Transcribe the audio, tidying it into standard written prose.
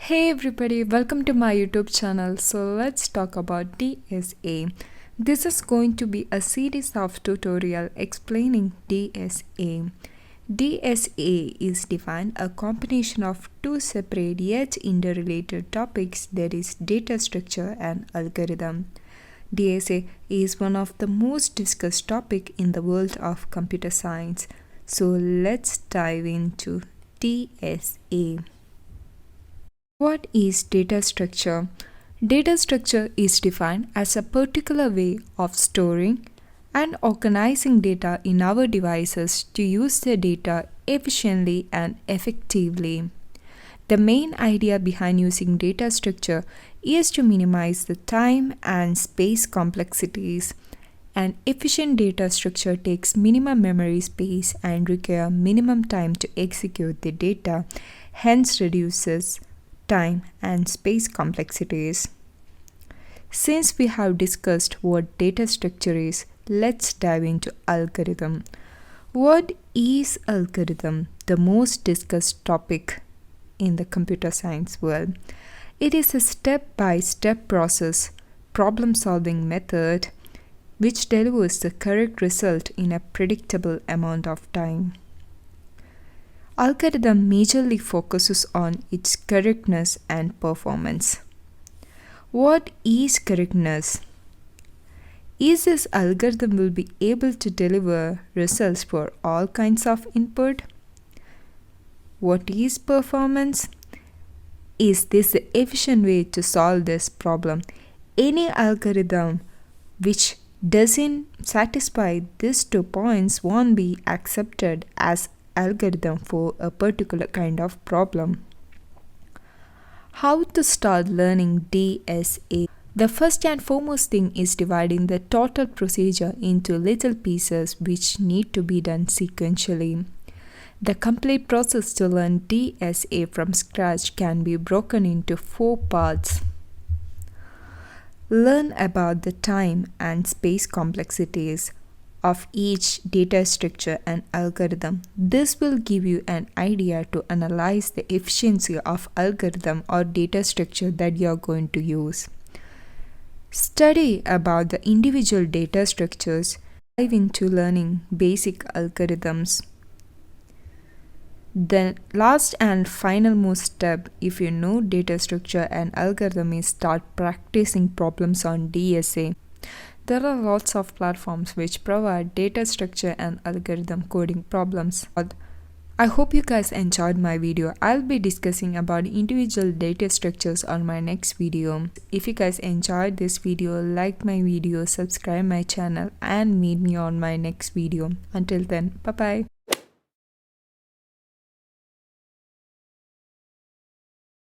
Hey everybody, welcome to my YouTube channel. So let's talk about DSA. This is going to be a series of tutorial explaining DSA. DSA is defined a combination of two separate yet interrelated topics, that is data structure and algorithm. DSA is one of the most discussed topic in the world of computer science. So let's dive into DSA. What is data structure? Data structure is defined as a particular way of storing and organizing data in our devices to use the data efficiently and effectively. The main idea behind using data structure is to minimize the time and space complexities. An efficient data structure takes minimum memory space and requires minimum time to execute the data, hence reduces time and space complexities. Since we have discussed what data structure is, let's dive into algorithm. What is algorithm? The most discussed topic in the computer science world. It is a step-by-step process, problem-solving method which delivers the correct result in a predictable amount of time. Algorithm majorly focuses on its correctness and performance. What is correctness? Is this algorithm will be able to deliver results for all kinds of input? What is performance? Is this the efficient way to solve this problem? Any algorithm which doesn't satisfy these 2 points won't be accepted as algorithm for a particular kind of problem. How to start learning DSA? The first and foremost thing is dividing the total procedure into little pieces which need to be done sequentially. The complete process to learn DSA from scratch can be broken into 4 parts. Learn about the time and space complexities of each data structure and algorithm. This will give you an idea to analyze the efficiency of algorithm or data structure that you are going to use. Study about the individual data structures. Dive into learning basic algorithms. The last and final most step, if you know data structure and algorithm, is start practicing problems on DSA. There are lots of platforms which provide data structure and algorithm coding problems. I hope you guys enjoyed my video. I'll be discussing about individual data structures on my next video. If you guys enjoyed this video, like my video, subscribe my channel and meet me on my next video. Until then, bye bye.